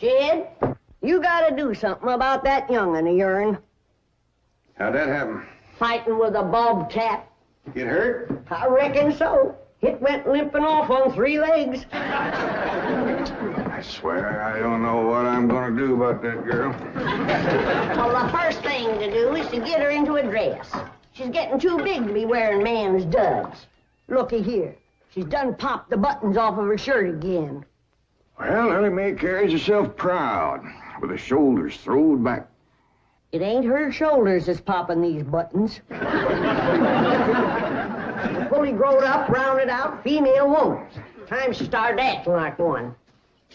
Jed, you gotta do something about that young'un of yourn. How'd that happen? Fighting with a bobcat. Get hurt? I reckon so. It went limping off on 3 legs. I swear, I don't know what I'm gonna do about that girl. Well, the first thing to do is to get her into a dress. She's getting too big to be wearing man's duds. Looky here. She's done popped the buttons off of her shirt again. Well, Ellie Mae carries herself proud, with her shoulders throwed back. It ain't her shoulders that's popping these buttons. Fully growed up, rounded out, female woman. Time she started acting like one.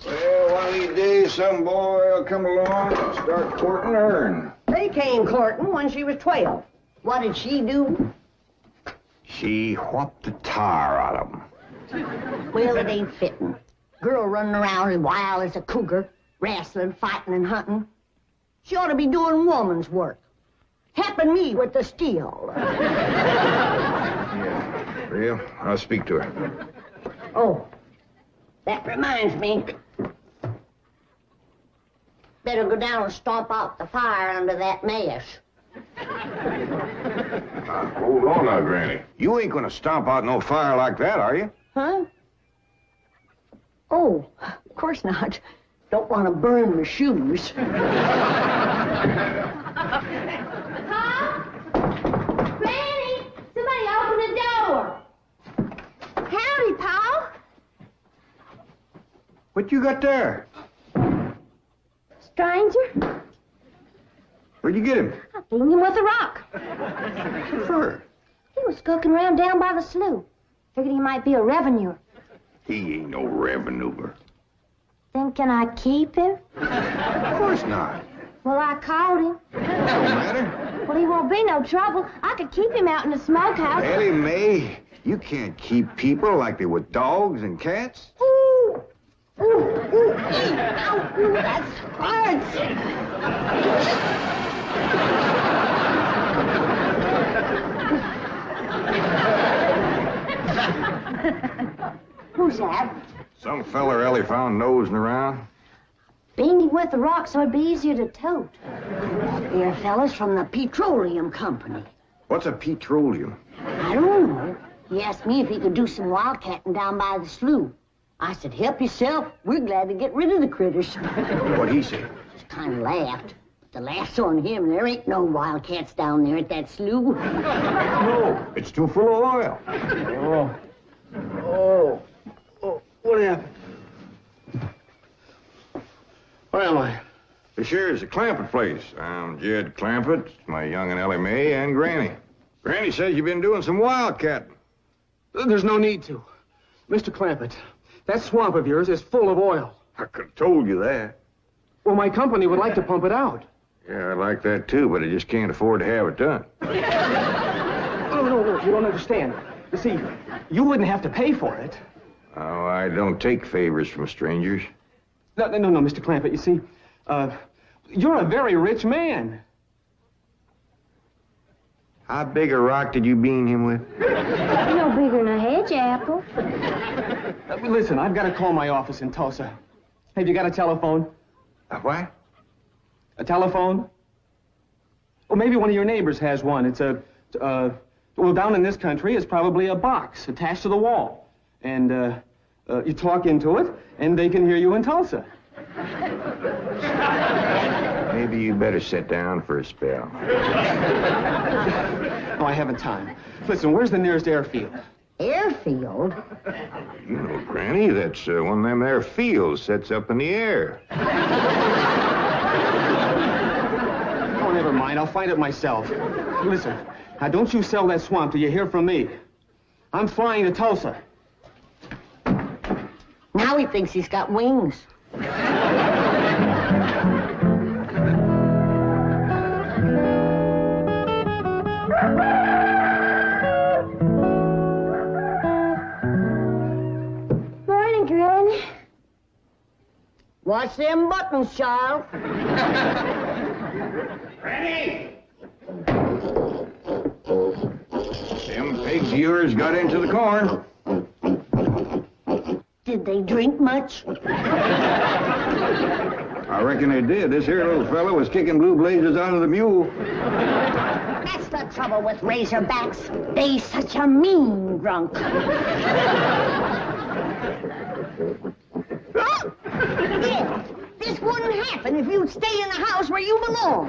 Well, one of these days, some boy will come along and start courting her. They came courting when she was 12. What did she do? She whopped the tar out of him. Well, it ain't fitting. Girl running around as wild as a cougar, wrestling, fighting, and hunting. She ought to be doing woman's work. Helping me with the steel. Yeah, real? I'll speak to her. Oh, that reminds me. Better go down and stomp out the fire under that mess. Hold on now, Granny. You ain't gonna stomp out no fire like that, are you? Huh? Oh, of course not. Don't want to burn my shoes. Paul? Granny! Somebody open the door! Howdy, Paul. What you got there? Stranger? Where'd you get him? I found him with a rock. Sure. He was skulking around down by the slough. Figured he might be a revenuer. He ain't no revenuer. Then can I keep him? Of course not. Well, I caught him. Don't matter. Well, he won't be no trouble. I could keep him out in the smokehouse. Ellie Mae, you can't keep people like they were dogs and cats. Ooh, ooh, ooh, ow, ooh, that hurts. Who's that? Some feller Ellie found nosing around. Beanie with the rock so it'd be easier to tote. They're fellas from the petroleum company. What's a petroleum? I don't know. He asked me if he could do some wildcatting down by the slough. I said, help yourself. We're glad to get rid of the critters. What'd he say? Just kind of laughed. But the laugh's on him. There ain't no wildcats down there at that slough. No, it's too full of oil. Oh, what happened? Where am I? This here's the Clampett place. I'm Jed Clampett, my young and Ellie Mae, and Granny. Granny says you've been doing some wildcatting. There's no need to. Mr. Clampett, that swamp of yours is full of oil. I could have told you that. Well, my company would like to pump it out. Yeah, I like that too, but I just can't afford to have it done. No, you don't understand. You see, you wouldn't have to pay for it. Oh, I don't take favors from strangers. No, Mr. Clampett, you see, you're a very rich man. How big a rock did you bean him with? No bigger than a hedge apple. Listen, I've got to call my office in Tulsa. Have you got a telephone? A what? A telephone? Or maybe one of your neighbors has one. It's well, down in this country, it's probably a box attached to the wall. And, you talk into it, and they can hear you in Tulsa. Maybe you better sit down for a spell. Oh, I haven't time. Listen, where's the nearest airfield? Airfield? You know, Granny, that's one of them there fields sets up in the air. Oh, never mind. I'll find it myself. Listen, now don't you sell that swamp till you hear from me. I'm flying to Tulsa. Now he thinks he's got wings. Morning, Granny. Watch them buttons, child. Granny! Them pigs of yours got into the corn. Did they drink much? I reckon they did. This here little fella was kicking blue blazers out of the mule. That's the trouble with razorbacks. They such a mean drunk. Yeah, this wouldn't happen if you'd stay in the house where you belong.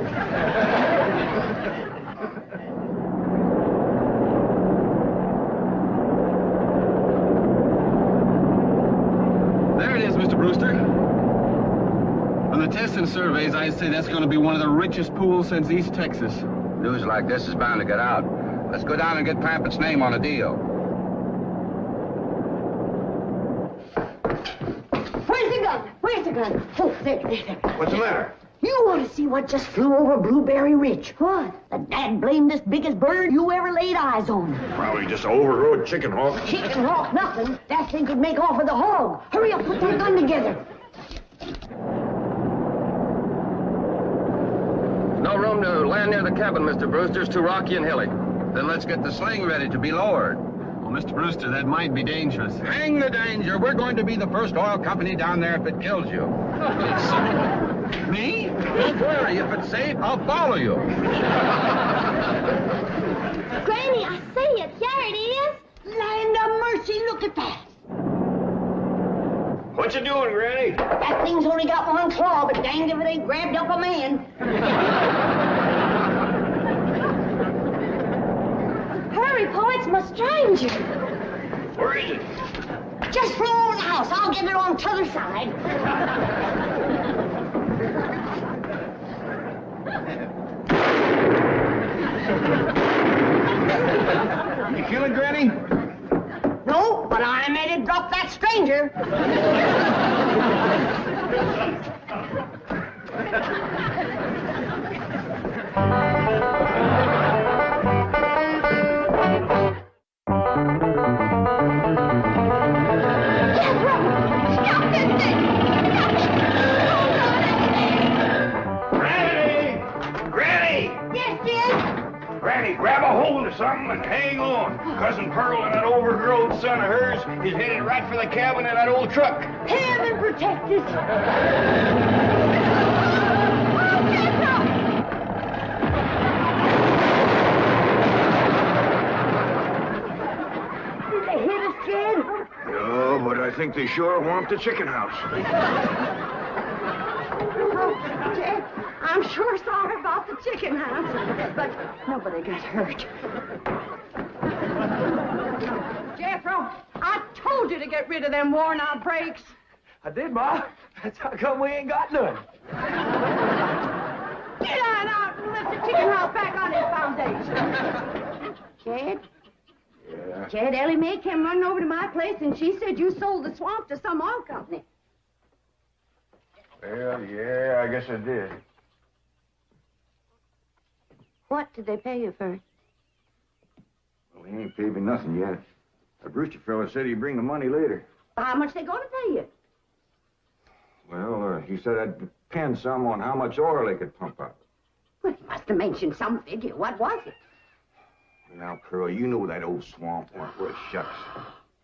There it is, Mr. Brewster. On the tests and surveys, I'd say that's going to be one of the richest pools since East Texas. News like this is bound to get out. Let's go down and get Clampett's name on a deal. Where's the gun? Where's the gun? Oh, there. What's the matter? You want to see what just flew over Blueberry Ridge? What? The dad-blamedest biggest bird you ever laid eyes on. Probably just an overgrown chicken hawk. Chicken hawk, nothing. That thing could make off with a hog. Hurry up, put that gun together. No room to land near the cabin, Mr. Brewster. It's too rocky and hilly. Then let's get the sling ready to be lowered. Well, Mr. Brewster, that might be dangerous. Hang the danger. We're going to be the first oil company down there if it kills you. Me? Don't worry. If it's safe, I'll follow you. Granny, I see it. There it is. Land of mercy, look at that. What you doing, Granny? That thing's only got one claw, but danged if it ain't grabbed up a man. Hurry, Pa, it's my stranger. Where is it? Just flew over the house. I'll get it on t'other side. You kill it, Granny? No, but I made it drop that stranger. Granny, grab a hold of something and hang on. Cousin Pearl and that overgrown son of hers is headed right for the cabin in that old truck. Heaven protect us. Did they hit us, Jed? No, but I think they sure want the chicken house. Oh, Jed, I'm sure sorry about the chicken house, but nobody got hurt. Jeffro, I told you to get rid of them worn-out brakes. I did, Ma. That's how come we ain't got none. Get on out and lift the chicken house back on its foundation. Jed? Yeah. Jed, Ellie Mae came running over to my place, and she said you sold the swamp to some oil company. Well, yeah, I guess I did. What did they pay you for it? Well, he ain't paid me nothing yet. That Brewster fella said he'd bring the money later. How much they going to pay you? Well, he said I'd depend some on how much oil they could pump out. Well, he must have mentioned some figure. What was it? Now, Pearl, you know that old swamp weren't worth shucks.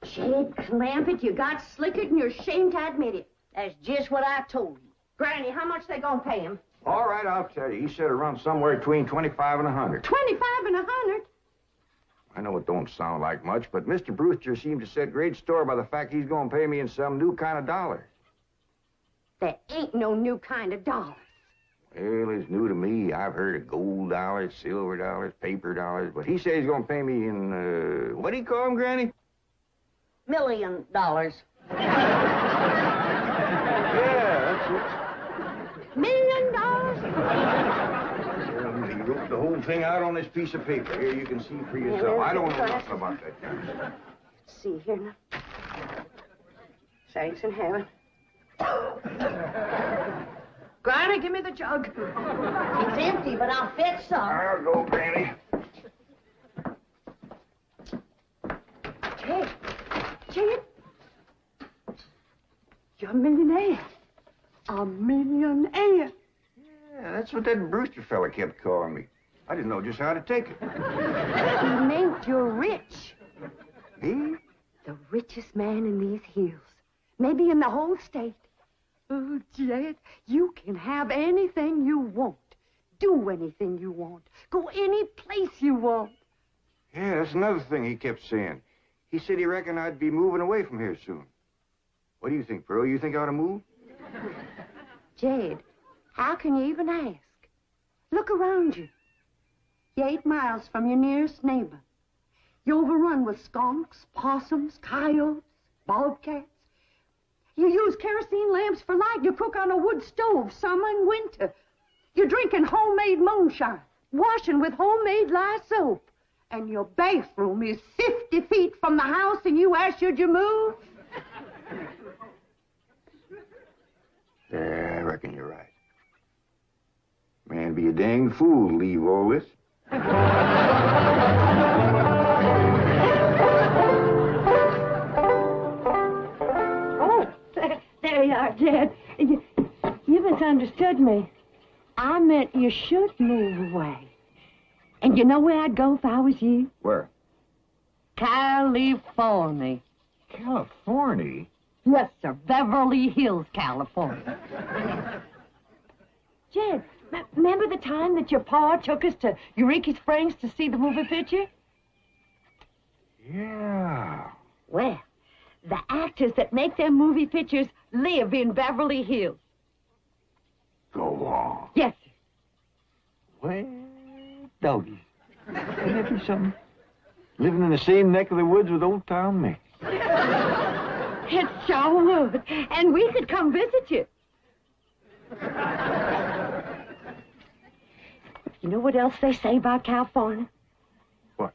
Jed Clampett, you got slickered and you're ashamed to admit it. That's just what I told you. Granny, how much they gonna pay him? All right, I'll tell you. He said around somewhere between 25 and 100. 25 and 100? I know it don't sound like much, but Mr. Brewster seemed to set great store by the fact he's going to pay me in some new kind of dollar. There ain't no new kind of dollar. Well, it's new to me. I've heard of gold dollars, silver dollars, paper dollars, but he said he's going to pay me in, what do you call them, Granny? $1 million. Yeah, that's it. $1 million? He wrote the whole thing out on this piece of paper. Here, you can see for yourself. I don't know nothing about that kind of stuff. Let's see here now. Thanks in heaven. Granny, give me the jug. It's empty, but I'll fetch some. I'll go, Granny. Jed, you're a millionaire. A millionaire. Yeah, that's what that Brewster fella kept calling me. I didn't know just how to take it. He meant you're rich. Me? The richest man in these hills. Maybe in the whole state. Oh, Jed, you can have anything you want. Do anything you want. Go any place you want. Yeah, that's another thing he kept saying. He said he reckoned I'd be moving away from here soon. What do you think, Pearl? You think I ought to move? Jed, how can you even ask? Look around you. You're 8 miles from your nearest neighbor. You're overrun with skunks, possums, coyotes, bobcats. You use kerosene lamps for light. You cook on a wood stove, summer and winter. You're drinking homemade moonshine, washing with homemade lye soap. And your bathroom is 50 feet from the house, and you ask, should you move? Yeah, I reckon you're right. Man, be a dang fool to leave all this. Oh, there you are, Jed. You misunderstood me. I meant you should move away. And you know where I'd go if I was you? Where? California. California? Yes, sir. Beverly Hills, California. Jed, remember the time that your pa took us to Eureka Springs to see the movie picture? Yeah. Well, the actors that make them movie pictures live in Beverly Hills. Go on. Yes, sir. Well, doggies. Wouldn't that be something? Living in the same neck of the woods with old Tom Mix. It sure would. And we could come visit you. You know what else they say about California? What?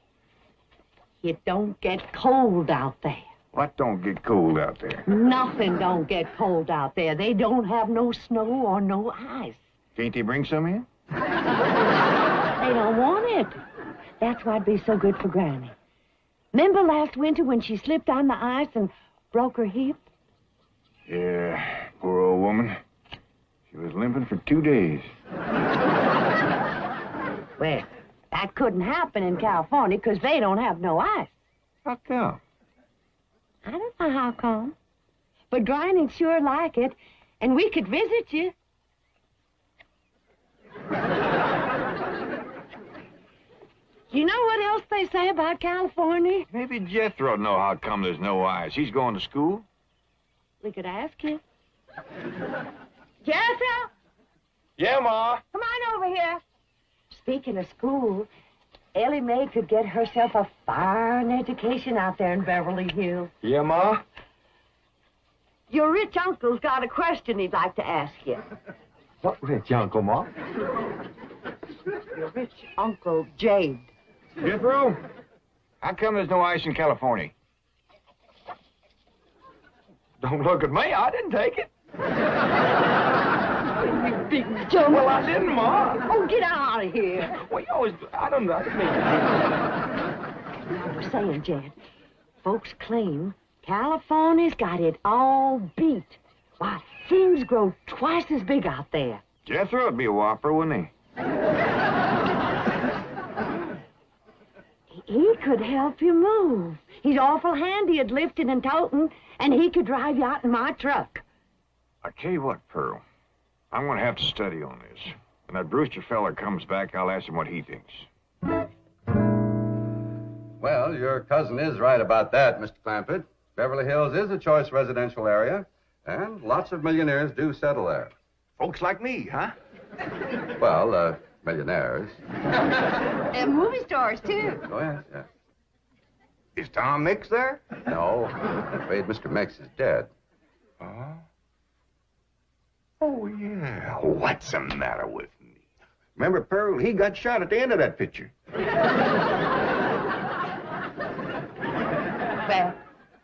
It don't get cold out there. What don't get cold out there? Nothing don't get cold out there. They don't have no snow or no ice. Can't they bring some in? They don't want it. That's why'd be so good for Granny. Remember last winter when she slipped on the ice and broke her hip? Yeah, poor old woman. She was limping for 2 days. Well, that couldn't happen in California because they don't have no ice. How come? I don't know how come. But Granny'd sure like it, and we could visit you. You know what else they say about California? Maybe Jethro'd know how come there's no ice. He's going to school. We could ask you. Jethro! Yeah, Ma. Come on over here. Speaking of school, Ellie Mae could get herself a fine education out there in Beverly Hills. Yeah, Ma? Your rich uncle's got a question he'd like to ask you. What rich uncle, Ma? Your rich Uncle Jade. Jethro? How come there's no ice in California? Don't look at me. I didn't take it. You big jump. Well, I didn't, Ma. Oh, get out of here. Well, you always... I didn't mean I was saying, Jed, folks claim California's got it all beat. Why, things grow twice as big out there. Jethro'd be a whopper, wouldn't he? He could help you move. He's awful handy at lifting and toting, and he could drive you out in my truck. I tell you what, Pearl. I'm going to have to study on this. When that Brewster fella comes back, I'll ask him what he thinks. Well, your cousin is right about that, Mr. Clampett. Beverly Hills is a choice residential area, and lots of millionaires do settle there. Folks like me, huh? Well, millionaires. And movie stars, too. Oh, yes, yes. Is Tom Mix there? No, I'm afraid Mr. Mix is dead. Oh, yeah. What's the matter with me? Remember, Pearl, he got shot at the end of that picture. Well,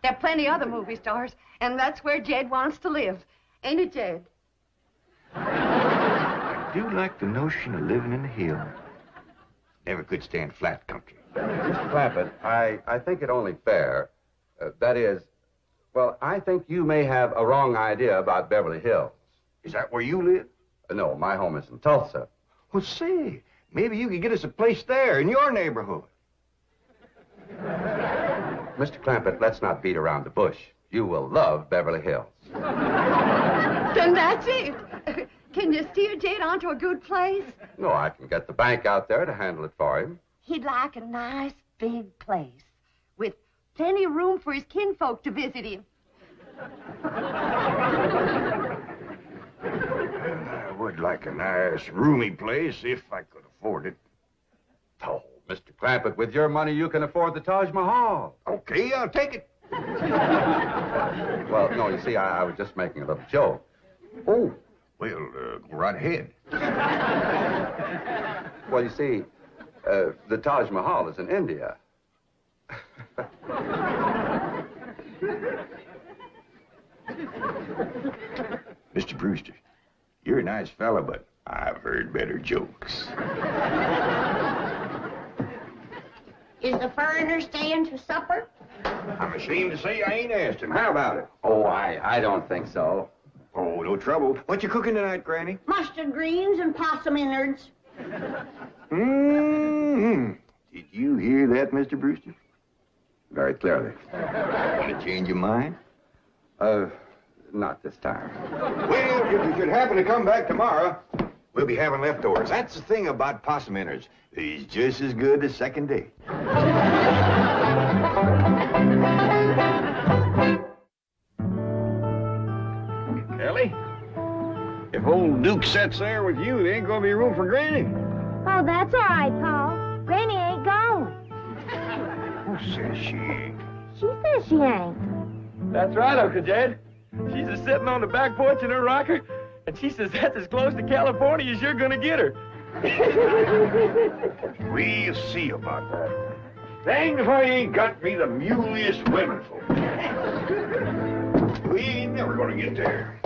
there are plenty other movie stars, and that's where Jed wants to live. Ain't it, Jed? I do like the notion of living in the hills. Never could stand flat country. Mr. Clampett, I think it only fair. That is, well, I think you may have a wrong idea about Beverly Hills. Is that where you live? No, my home is in Tulsa. Well, say, maybe you could get us a place there in your neighborhood. Mr. Clampett, let's not beat around the bush. You will love Beverly Hills. Then that's it. Can you steer Jed onto a good place? No, I can get the bank out there to handle it for him. He'd like a nice big place with plenty of room for his kinfolk to visit him. I would like a nice, roomy place if I could afford it. Oh, Mr. Clampett, with your money, you can afford the Taj Mahal. Okay, I'll take it. Well, no, you see, I was just making a little joke. Oh, well, go right ahead. Well, you see, the Taj Mahal is in India. Mr. Brewster, you're a nice fella, but I've heard better jokes. Is the foreigner staying to supper? I'm ashamed to say I ain't asked him. How about it? Oh, I don't think so. Oh, no trouble. What you cooking tonight, Granny? Mustard greens and possum innards. Mm-hmm. Did you hear that, Mr. Brewster? Very clearly. Want to change your mind? Not this time. Well, if you should happen to come back tomorrow, we'll be having leftovers. That's the thing about possum innards. He's just as good the second day. Ellie, if old Duke sits there with you, there ain't gonna be room for Granny. Oh, that's all right, Paul. Granny ain't going. Who says she ain't? She says she ain't. That's right, Uncle Jed. She's just sitting on the back porch in her rocker, and she says that's as close to California as you're gonna get her. We'll see about that. Dang if I ain't got me the muliest women folk. We ain't never gonna get there.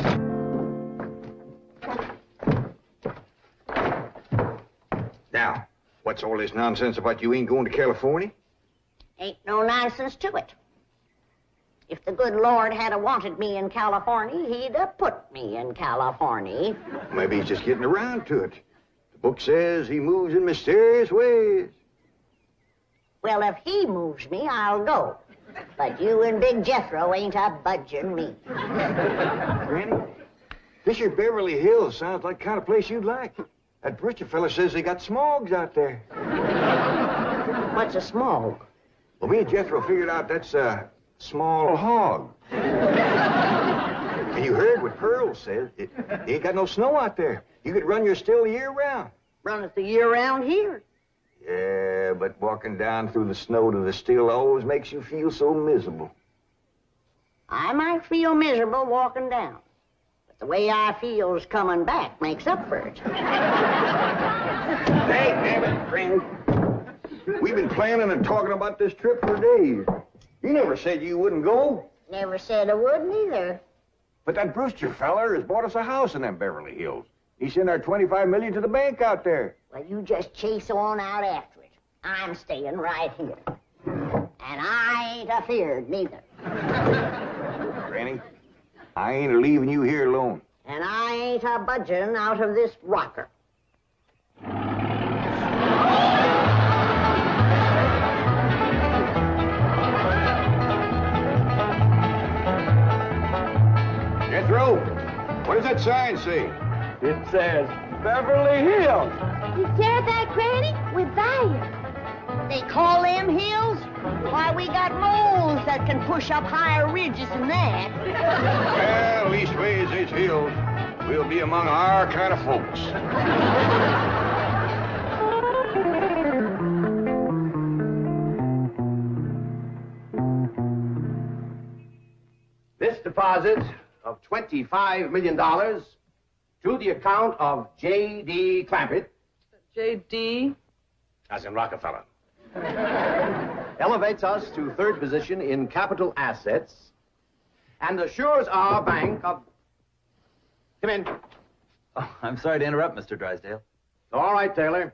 Now, what's all this nonsense about you ain't going to California? Ain't no nonsense to it. If the good Lord had wanted me in California, he'd have put me in California. Maybe he's just getting around to it. The book says he moves in mysterious ways. Well, if he moves me, I'll go. But you and Big Jethro ain't a budging me. Granny, this here Beverly Hills sounds like the kind of place you'd like. That Brewster fella says they got smogs out there. What's a smog? Well, me and Jethro figured out that's a small hog. And you heard what Pearl said. It ain't got no snow out there. You could run your still year round. Run it the year round here. Yeah, but walking down through the snow to the still always makes you feel so miserable. I might feel miserable walking down, but the way I feels coming back makes up for it. Hey, damn it, Granny. We've been planning and talking about this trip for days. You never said you wouldn't go. Never said I wouldn't either. But that Brewster feller has bought us a house in them Beverly Hills. He sent our $25 million to the bank out there. Well, you just chase on out after it. I'm staying right here. And I ain't afeared neither. Granny, I ain't leaving you here alone. And I ain't a budging out of this rocker. Jethro, what does that sign say? It says Beverly Hills. You hear that, Granny? We're there. They call them hills? Why, we got moles that can push up higher ridges than that. Well, leastways, these hills will be among our kind of folks. This deposit of $25 million to the account of J.D. Clampett. J.D.? As in Rockefeller. Elevates us to third position in capital assets and assures our bank of... Come in. Oh, I'm sorry to interrupt, Mr. Drysdale. All right, Taylor.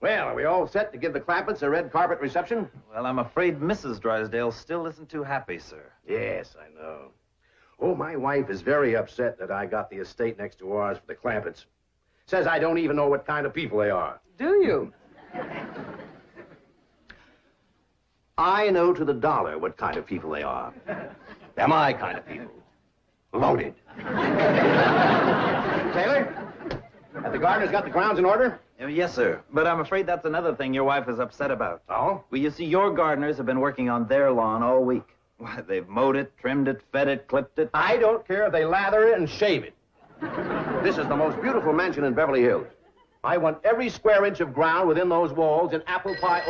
Well, are we all set to give the Clampetts a red carpet reception? Well, I'm afraid Mrs. Drysdale still isn't too happy, sir. Yes, I know. Oh, my wife is very upset that I got the estate next to ours for the Clampetts. Says I don't even know what kind of people they are. Do you? I know to the dollar what kind of people they are. They're my kind of people. Loaded. Taylor, have the gardeners got the grounds in order? Yes, sir. But I'm afraid that's another thing your wife is upset about. Oh? Well, you see, your gardeners have been working on their lawn all week. Why, they've mowed it, trimmed it, fed it, clipped it. I don't care if they lather it and shave it. This is the most beautiful mansion in Beverly Hills. I want every square inch of ground within those walls in apple pie.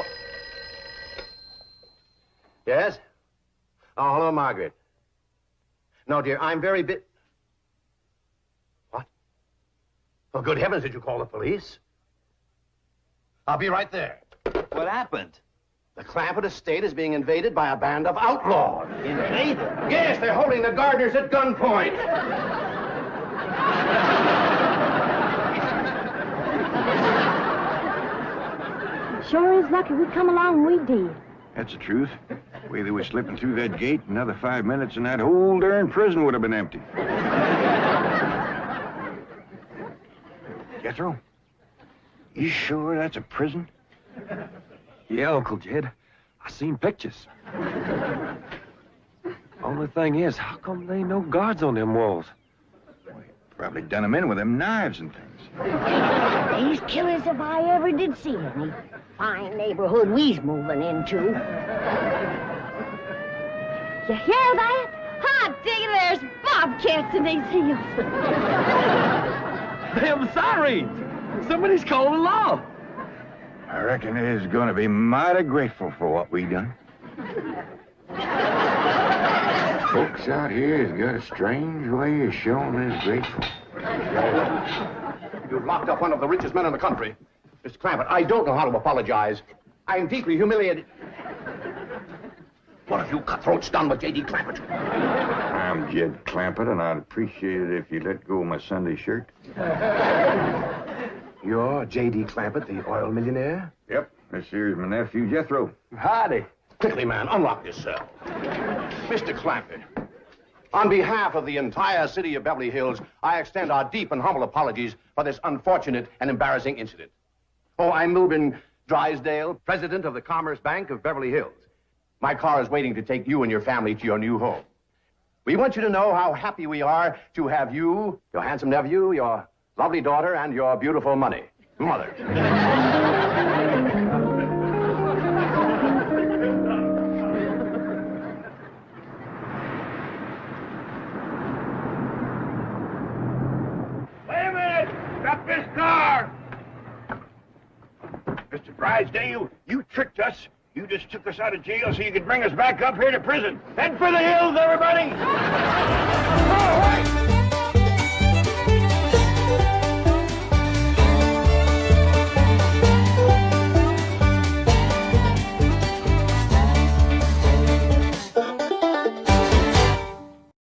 Yes? Oh, hello, Margaret. No, dear, I'm very What? Oh, good heavens, did you call the police? I'll be right there. What happened? The Clampett estate is being invaded by a band of outlaws. Invaded? Yes, they're holding the gardeners at gunpoint. Sure is lucky we come along when we did. That's the truth. The way they were slipping through that gate, another 5 minutes and that whole darn prison would have been empty. Jethro, you sure that's a prison? Yeah, Uncle Jed. I seen pictures. Only thing is, how come there ain't no guards on them walls? Probably done them in with them knives and things. These killers if I ever did see any. Fine neighborhood we's moving into. You hear that? Hot diggity, there's bobcats in these hills. Them sirens! Somebody's calling the law. I reckon they's gonna be mighty grateful for what we done. Folks out here has got a strange way of showing they're grateful. You've locked up one of the richest men in the country. Mr. Clampett, I don't know how to apologize. I'm deeply humiliated. What have you cutthroats done with J.D. Clampett? I'm Jed Clampett, and I'd appreciate it if you let go of my Sunday shirt. You're J.D. Clampett, the oil millionaire? Yep, this here's my nephew, Jethro. Howdy. Quickly, man, unlock this cell. Mr. Clampett, on behalf of the entire city of Beverly Hills, I extend our deep and humble apologies for this unfortunate and embarrassing incident. Oh, I'm Milburn Drysdale, president of the Commerce Bank of Beverly Hills. My car is waiting to take you and your family to your new home. We want you to know how happy we are to have you, your handsome nephew, your lovely daughter, and your beautiful mother. Wait a minute! Stop this car! Mr. Drysdale, you tricked us. You just took us out of jail so you could bring us back up here to prison. Head for the hills, everybody!